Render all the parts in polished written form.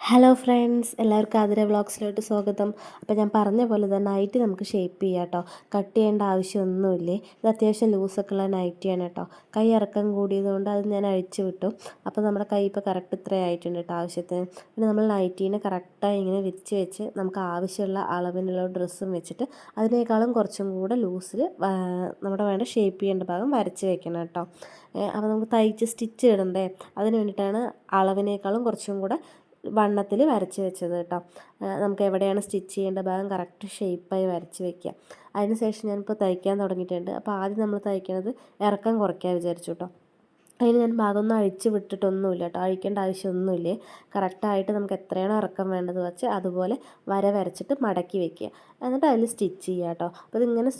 Hello friends, എല്ലാവർക്കും ആതിര വ്ളോഗ്സിലോട്ട് സ്വാഗതം. അപ്പോൾ ഞാൻ പറഞ്ഞ പോലെ തന്നെ നൈറ്റി നമുക്ക് ഷേപ്പ് ചെയ്യാം കേട്ടോ. കട്ട് ചെയ്യേണ്ട ആവശ്യമൊന്നുമില്ലേ. ഇത് അത്യാവശ്യം ലൂസൊക്കെ ഉള്ള നൈറ്റിയാണ് കേട്ടോ. കൈ ഇറക്കം കൂടിയതുകൊണ്ട് അത് ഞാൻ അഴിച്ചു വിട്ടു. അപ്പോൾ നമ്മുടെ കൈ ഇപ്പോൾ കറക്റ്റ് ഇത്രയായിട്ടുണ്ട് കേട്ടോ ആവശ്യത്തിന്. പിന്നെ നമ്മൾ നൈറ്റീനെ കറക്റ്റായി ഇങ്ങനെ വിരിച്ച് വെച്ച് നമുക്ക് ആവശ്യമുള്ള അളവിനുള്ള ഡ്രസ്സും വെച്ചിട്ട് അതിനേക്കാളും കുറച്ചും കൂടെ ലൂസിൽ നമ്മുടെ വേണ്ട ഷേപ്പ് ചെയ്യേണ്ട ഭാഗം വരച്ച് വെക്കണം കേട്ടോ. അപ്പോൾ നമുക്ക് തയ്ച്ച് സ്റ്റിച്ച് ഇടണ്ടേ, അതിന് വേണ്ടിയിട്ടാണ് അളവിനേക്കാളും കുറച്ചും കൂടെ വണ്ണത്തിൽ വരച്ച് വെച്ചത് കേട്ടോ. നമുക്ക് എവിടെയാണ് സ്റ്റിച്ച് ചെയ്യേണ്ട ഭാഗം കറക്റ്റ് ഷേപ്പായി വരച്ച് വെക്കുക. അതിന് ശേഷം ഞാനിപ്പോൾ തയ്ക്കാൻ തുടങ്ങിയിട്ടുണ്ട്. അപ്പോൾ ആദ്യം നമ്മൾ തയ്ക്കുന്നത് ഇറക്കം കുറയ്ക്കാൻ വിചാരിച്ചു കേട്ടോ. അതിന് ഞാൻ ഭാഗമൊന്നും അഴിച്ച് വിട്ടിട്ടൊന്നുമില്ല കേട്ടോ. അഴിക്കേണ്ട ആവശ്യമൊന്നുമില്ലേ. കറക്റ്റായിട്ട് നമുക്ക് എത്രയാണോ ഇറക്കം വേണ്ടത് വെച്ച് അതുപോലെ വര വരച്ചിട്ട് മടക്കി വെക്കുക. എന്നിട്ട് അതിൽ സ്റ്റിച്ച് ചെയ്യുക കേട്ടോ. അപ്പോൾ ഇതിങ്ങനെ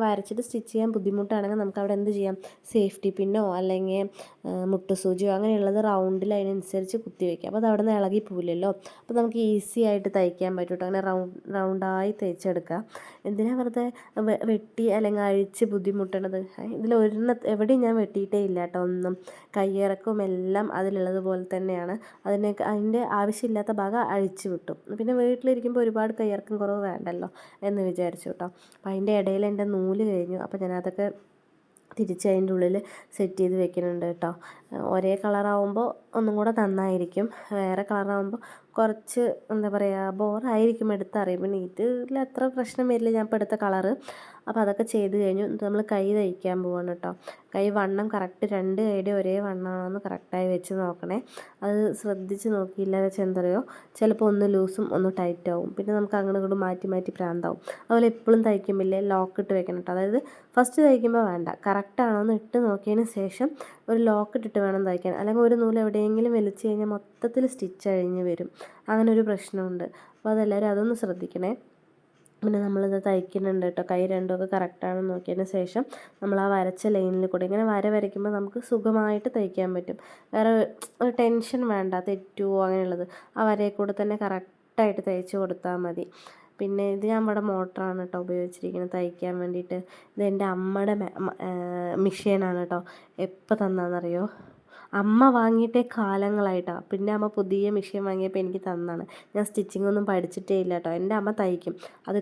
വരച്ചിട്ട് സ്റ്റിച്ച് ചെയ്യാൻ ബുദ്ധിമുട്ടാണെങ്കിൽ നമുക്ക് അവിടെ എന്ത് ചെയ്യാം, സേഫ്റ്റി പിന്നോ അല്ലെങ്കിൽ മുട്ടുസൂചിയോ അങ്ങനെയുള്ളത് റൗണ്ടിൽ അതിനനുസരിച്ച് കുത്തി വയ്ക്കുക. അപ്പോൾ അത് അവിടെ നിന്ന് ഇളകി പോവില്ലല്ലോ. അപ്പോൾ നമുക്ക് ഈസി ആയിട്ട് തയ്ക്കാൻ പറ്റും കേട്ടോ. അങ്ങനെ റൗണ്ടായി തയ്ച്ചെടുക്കുക. എന്തിനാ വെറുതെ വെട്ടി അല്ലെങ്കിൽ അഴിച്ച് ബുദ്ധിമുട്ടണത്. ഇതിൽ എവിടെയും ഞാൻ വെട്ടിയിട്ടേ ഇല്ല കേട്ടോ. ഒന്നും കയ്യിറക്കവും എല്ലാം അതിലുള്ളതുപോലെ തന്നെയാണ്. അതിൻ്റെ ആവശ്യമില്ലാത്ത ഭാഗം അഴിച്ചു വിട്ടു. പിന്നെ വീട്ടിലിരിക്കുമ്പോൾ ഒരുപാട് കയ്യിറക്കം കുറവ് വേണ്ടല്ലോ എന്ന് വിചാരിച്ചു കേട്ടോ. അപ്പം അതിൻ്റെ ഇടയിൽ എൻ്റെ നൂല് കഴിഞ്ഞു. അപ്പോൾ ഞാനതൊക്കെ തിരിച്ച് അതിൻ്റെ ഉള്ളിൽ സെറ്റ് ചെയ്ത് വെക്കുന്നുണ്ട് കേട്ടോ. ഒരേ കളറാവുമ്പോൾ ഒന്നും കൂടെ നന്നായിരിക്കും. വേറെ കളറാവുമ്പോൾ കുറച്ച് എന്താ പറയുക, ബോറായിരിക്കും എടുത്തറിയും. പിന്നെ ഇതിൽ അത്ര പ്രശ്നം വരില്ല ഞാൻ ഇപ്പോൾ എടുത്ത കളറ്. അപ്പോൾ അതൊക്കെ ചെയ്ത് കഴിഞ്ഞു. നമ്മൾ കൈ തയ്ക്കാൻ പോവാണ് കേട്ടോ. കൈ വണ്ണം കറക്റ്റ് രണ്ട് കൈയുടെ ഒരേ വണ്ണമാണെന്ന് കറക്റ്റായി വെച്ച് നോക്കണേ. അത് ശ്രദ്ധിച്ച് നോക്കിയില്ല വെച്ച് എന്തറിയോ, ചിലപ്പോൾ ഒന്ന് ലൂസും ഒന്ന് ടൈറ്റ് ആവും. പിന്നെ നമുക്ക് അങ്ങോട്ടും ഇങ്ങോട്ടും മാറ്റി മാറ്റി പ്രാന്താവും. അതുപോലെ എപ്പോഴും തയ്ക്കുമ്പില്ലേ ലോക്ക് ഇട്ട് വെക്കണം കേട്ടോ. അതായത് ഫസ്റ്റ് തയ്ക്കുമ്പോൾ വേണ്ട, കറക്റ്റാണോ എന്ന് ഇട്ട് നോക്കിയതിന് ശേഷം ഒരു ലോക്ക് ഇട്ടിട്ട് വേണം തയ്ക്കാൻ. അല്ലെങ്കിൽ ഒരു നൂല് എവിടെയെങ്കിലും വലിച്ചു കഴിഞ്ഞാൽ മൊത്തത്തിൽ സ്റ്റിച്ച് അഴിഞ്ഞ് വരും. അങ്ങനെ ഒരു പ്രശ്നമുണ്ട്. അപ്പോൾ അതെല്ലാവരും അതൊന്ന് ശ്രദ്ധിക്കണേ. പിന്നെ നമ്മളിത് തയ്ക്കുന്നുണ്ട് കേട്ടോ. കൈ രണ്ടുമൊക്കെ കറക്റ്റാണെന്ന് നോക്കിയതിന് ശേഷം നമ്മൾ ആ വരച്ച ലൈനിൽ കൂടെ ഇങ്ങനെ വര വരയ്ക്കുമ്പോൾ നമുക്ക് സുഖമായിട്ട് തയ്ക്കാൻ പറ്റും. വേറെ ഒരു ടെൻഷൻ വേണ്ട, തെറ്റുമോ അങ്ങനെയുള്ളത്. ആ വരയിൽ കൂടെ തന്നെ കറക്റ്റായിട്ട് തയ്ച്ച് കൊടുത്താൽ മതി. പിന്നെ ഇത് ഞാൻ ഇവിടെ മോട്ടറാണ് കേട്ടോ ഉപയോഗിച്ചിരിക്കുന്നത് തയ്ക്കാൻ വേണ്ടിയിട്ട്. ഇത് എൻ്റെ അമ്മയുടെ മെഷീനാണ് കേട്ടോ. എപ്പോൾ തന്നാന്നറിയോ, അമ്മ വാങ്ങിയിട്ടേ കാലങ്ങളായിട്ടാണ്. പിന്നെ അമ്മ പുതിയ മെഷീൻ വാങ്ങിയപ്പോൾ എനിക്ക് തന്നാണ്. ഞാൻ സ്റ്റിച്ചിങ് ഒന്നും പഠിച്ചിട്ടേ ഇല്ല കേട്ടോ. എൻ്റെ അമ്മ തയ്ക്കും. അത്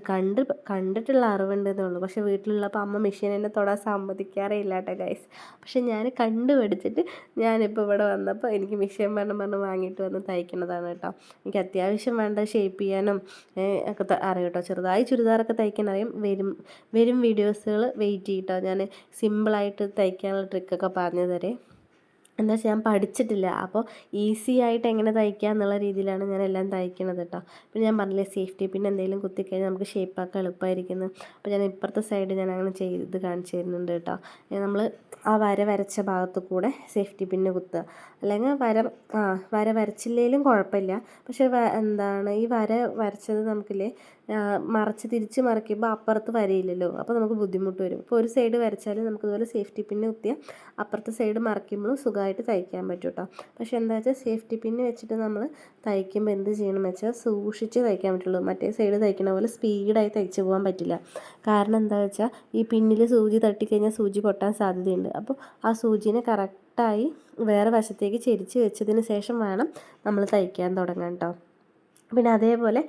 കണ്ടിട്ടുള്ള അറിവുണ്ടെന്നേ ഉള്ളൂ. പക്ഷേ വീട്ടിലുള്ളപ്പോൾ അമ്മ മെഷീൻ എന്നെ തൊടാൻ സമ്മതിക്കാറേ ഇല്ല കേട്ടോ ഗൈസ്. പക്ഷേ ഞാൻ കണ്ടു പഠിച്ചിട്ട് ഞാനിപ്പോൾ ഇവിടെ വന്നപ്പോൾ എനിക്ക് മെഷീൻ പറഞ്ഞ് വാങ്ങിയിട്ട് വന്ന് തയ്ക്കുന്നതാണ് കേട്ടോ. എനിക്ക് അത്യാവശ്യം വേണ്ട ഷേപ്പ് ചെയ്യാനും ഒക്കെ അറിയാം കേട്ടോ. ചെറുതായി ചുരിദാറൊക്കെ തയ്ക്കാൻ അറിയാം. വരും വീഡിയോസുകൾ വെയിറ്റ് ചെയ്യട്ടോ. ഞാൻ സിമ്പിളായിട്ട് തയ്ക്കാനുള്ള ട്രിക്കൊക്കെ പറഞ്ഞു തരേ. എന്താ വെച്ചാൽ ഞാൻ പഠിച്ചിട്ടില്ല. അപ്പോൾ ഈസി ആയിട്ട് എങ്ങനെ തയ്ക്കുക എന്നുള്ള രീതിയിലാണ് ഞാൻ എല്ലാം തയ്ക്കണത് കേട്ടോ. പിന്നെ ഞാൻ പറഞ്ഞില്ലേ, സേഫ്റ്റി പിന്നെ എന്തെങ്കിലും കുത്തിക്കഴിഞ്ഞാൽ നമുക്ക് ഷേപ്പാക്കാൻ എളുപ്പമായിരിക്കുന്നു. അപ്പോൾ ഞാൻ ഇപ്പുറത്തെ സൈഡ് ഞാൻ അങ്ങനെ ചെയ്ത് കാണിച്ചു തരുന്നുണ്ട് കേട്ടോ. നമ്മൾ ആ വര വരച്ച ഭാഗത്ത് കൂടെ സേഫ്റ്റി പിന്നെ കുത്തുക. അല്ലെങ്കിൽ വര വരച്ചില്ലെങ്കിലും കുഴപ്പമില്ല. പക്ഷേ എന്താണ് ഈ വര വരച്ചത് നമുക്കില്ലേ തിരിച്ച് മറിക്കുമ്പോൾ അപ്പുറത്ത് വരയില്ലല്ലോ. അപ്പോൾ നമുക്ക് ബുദ്ധിമുട്ട് വരും. ഇപ്പോൾ ഒരു സൈഡ് വരച്ചാൽ നമുക്കിതുപോലെ സേഫ്റ്റി പിന്നെ കുത്തിയാൽ അപ്പുറത്തെ സൈഡ് മറിക്കുമ്പോഴും സുഖമായിട്ട് തയ്ക്കാൻ പറ്റും കേട്ടോ. പക്ഷേ എന്താ വെച്ചാൽ സേഫ്റ്റി പിന്നെ വെച്ചിട്ട് നമ്മൾ തയ്ക്കുമ്പോൾ എന്ത് ചെയ്യണമെന്ന് വെച്ചാൽ സൂക്ഷിച്ച് തയ്ക്കാൻ പറ്റുള്ളൂ. മറ്റേ സൈഡ് തയ്ക്കണ പോലെ സ്പീഡായി തയ്ച്ച് പോകാൻ പറ്റില്ല. കാരണം എന്താ വെച്ചാൽ ഈ പിന്നിൽ സൂചി തട്ടിക്കഴിഞ്ഞാൽ സൂചി പൊട്ടാൻ സാധ്യതയുണ്ട്. അപ്പോൾ ആ സൂചിനെ കറക്റ്റായി വേറെ വശത്തേക്ക് ചെരിച്ച് വെച്ചതിന് ശേഷം വേണം നമ്മൾ തയ്ക്കാൻ തുടങ്ങാൻ കേട്ടോ. പിന്നെ അതേപോലെ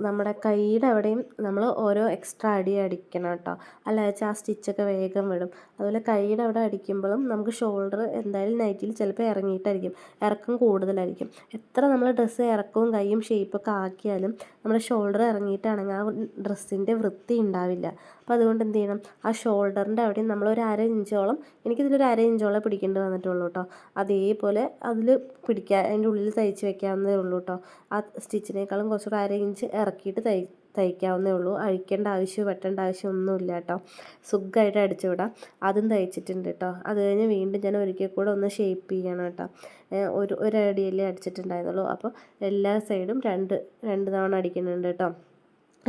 നമ്മുടെ കൈയുടെ അവിടെയും നമ്മൾ ഓരോ എക്സ്ട്രാ അടിക്കണം കേട്ടോ. അല്ല വെച്ചാൽ ആ സ്റ്റിച്ചൊക്കെ വേഗം വിടും. അതുപോലെ കൈയുടെ അവിടെ അടിക്കുമ്പോഴും നമുക്ക് ഷോൾഡർ എന്തായാലും നൈറ്റിൽ ചിലപ്പോൾ ഇറങ്ങിയിട്ടായിരിക്കും, ഇറക്കം കൂടുതലായിരിക്കും. എത്ര നമ്മൾ ഡ്രസ്സ് ഇറക്കവും കൈയും ഷേപ്പൊക്കെ ആക്കിയാലും നമ്മുടെ ഷോൾഡർ ഇറങ്ങിയിട്ടാണെങ്കിൽ ആ ഡ്രസ്സിൻ്റെ വൃത്തി ഉണ്ടാവില്ല. അപ്പോൾ അതുകൊണ്ട് എന്ത് ചെയ്യണം, ആ ഷോൾഡറിൻ്റെ അവിടെയും നമ്മളൊരു ഇഞ്ചോളം, എനിക്കിതിലൊരു ഇഞ്ചോളം പിടിക്കേണ്ടി വന്നിട്ടുള്ളൂ കേട്ടോ. അതേപോലെ അതിൽ അതിൻ്റെ ഉള്ളിൽ തയ്ച്ച് വെക്കാവുന്നതേ ഉള്ളൂ കേട്ടോ. ആ സ്റ്റിച്ചിനേക്കാളും കുറച്ചുകൂടെ ഇഞ്ച് ഇറക്കിയിട്ട് തയ്ക്കാവുന്നേ ഉള്ളൂ. അഴിക്കേണ്ട വെട്ടേണ്ട ആവശ്യം ഒന്നുമില്ല കേട്ടോ. സുഖമായിട്ട് അടിച്ചു വിടാം. അതും തയ്ച്ചിട്ടുണ്ട് കേട്ടോ. അത് കഴിഞ്ഞ് വീണ്ടും ഞാൻ ഒരിക്കൽ കൂടെ ഒന്ന് ഷേപ്പ് ചെയ്യണം കേട്ടോ. ഒരടിയല്ലേ അടിച്ചിട്ടുണ്ടായിരുന്നുള്ളൂ. അപ്പോൾ എല്ലാ സൈഡും രണ്ട് തവണ അടിക്കുന്നുണ്ട് കേട്ടോ.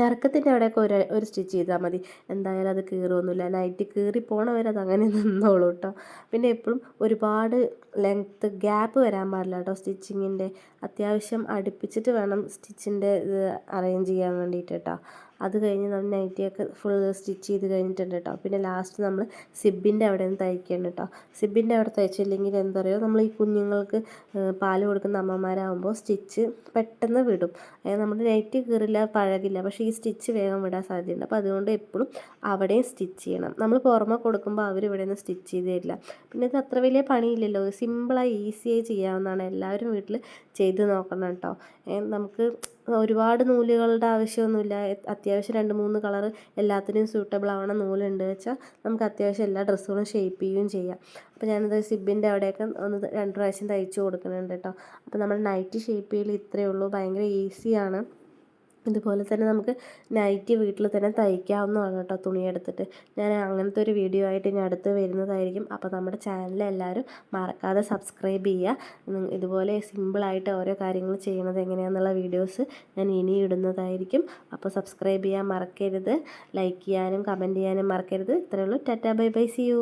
ഇറക്കത്തിൻ്റെ അവിടെയൊക്കെ ഒരു സ്റ്റിച്ച് ചെയ്താൽ മതി. എന്തായാലും അത് കീറൊന്നുമില്ല. നൈറ്റ് കീറി പോണവരെ അത് അങ്ങനെ നിന്നോളൂ കേട്ടോ. പിന്നെ എപ്പോഴും ഒരുപാട് ലെങ്ത്ത് ഗ്യാപ്പ് വരാൻ പാടില്ല കേട്ടോ സ്റ്റിച്ചിങ്ങിൻ്റെ. അത്യാവശ്യം അടുപ്പിച്ചിട്ട് വേണം സ്റ്റിച്ചിൻ്റെ ഇത് അറേഞ്ച് ചെയ്യാൻ വേണ്ടിയിട്ട് കേട്ടോ. അത് കഴിഞ്ഞ് നമ്മൾ നൈറ്റിയൊക്കെ ഫുൾ സ്റ്റിച്ച് ചെയ്ത് കഴിഞ്ഞിട്ടുണ്ട് കേട്ടോ. പിന്നെ ലാസ്റ്റ് നമ്മൾ സിബിൻ്റെ അവിടെ നിന്ന് തയ്ക്കണം കേട്ടോ. സിബിൻ്റെ അവിടെ തയ്ച്ചില്ലെങ്കിൽ എന്താ പറയുക, നമ്മൾ ഈ കുഞ്ഞുങ്ങൾക്ക് പാല് കൊടുക്കുന്ന അമ്മമാരാകുമ്പോൾ സ്റ്റിച്ച് പെട്ടെന്ന് വിടും. നമ്മുടെ നൈറ്റി കീറില്ല, പഴകില്ല, പക്ഷേ ഈ സ്റ്റിച്ച് വേഗം വിടാൻ സാധ്യതയുണ്ട്. അപ്പോൾ അതുകൊണ്ട് എപ്പോഴും അവിടെയും സ്റ്റിച്ച് ചെയ്യണം. നമ്മൾ പുറമെ കൊടുക്കുമ്പോൾ അവർ ഇവിടെ നിന്ന് സ്റ്റിച്ച് ചെയ്ത് തരില്ല. പിന്നെ ഇത് അത്ര വലിയ പണിയില്ലല്ലോ, സിമ്പിളായി ഈസിയായി ചെയ്യാവുന്നതാണ്. എല്ലാവരും വീട്ടിൽ ചെയ്ത് നോക്കണം കേട്ടോ. നമുക്ക് ഒരുപാട് നൂലുകളുടെ ആവശ്യമൊന്നുമില്ല. അത്യാവശ്യം 2-3 കളർ എല്ലാത്തിനും സ്യൂട്ടബിൾ ആവണ നൂലുണ്ട് വെച്ചാൽ നമുക്ക് അത്യാവശ്യം എല്ലാ ഡ്രസ്സുകളും ഷേപ്പ് ചെയ്യുകയും ചെയ്യാം. അപ്പോൾ ഞാനത് സിബിൻ്റെ അവിടെയൊക്കെ 2 പ്രാവശ്യം തയ്ച്ച് കൊടുക്കുന്നുണ്ട് കേട്ടോ. അപ്പോൾ നമ്മൾ നൈറ്റി ഷേപ്പ് ചെയ്യൽ ഇത്രയേ ഉള്ളൂ, ഭയങ്കര ഈസിയാണ്. ഇതുപോലെ തന്നെ നമുക്ക് നൈറ്റി വീട്ടിൽ തന്നെ തയ്ക്കാവുന്നതാണ് കേട്ടോ, തുണിയെടുത്തിട്ട്. ഞാൻ അങ്ങനത്തെ ഒരു വീഡിയോ ആയിട്ട് ഇനി അടുത്ത് വരുന്നതായിരിക്കും. അപ്പോൾ നമ്മുടെ ചാനൽ എല്ലാവരും മറക്കാതെ സബ്സ്ക്രൈബ് ചെയ്യുക. ഇതുപോലെ സിമ്പിളായിട്ട് ഓരോ കാര്യങ്ങൾ ചെയ്യുന്നത് എങ്ങനെയാണെന്നുള്ള വീഡിയോസ് ഞാൻ ഇനി ഇടുന്നതായിരിക്കും. അപ്പോൾ സബ്സ്ക്രൈബ് ചെയ്യാൻ മറക്കരുത്, ലൈക്ക് ചെയ്യാനും കമൻറ്റ് ചെയ്യാനും മറക്കരുത്. ഇത്രയേ ഉള്ളൂ. Tata bye bye, see U.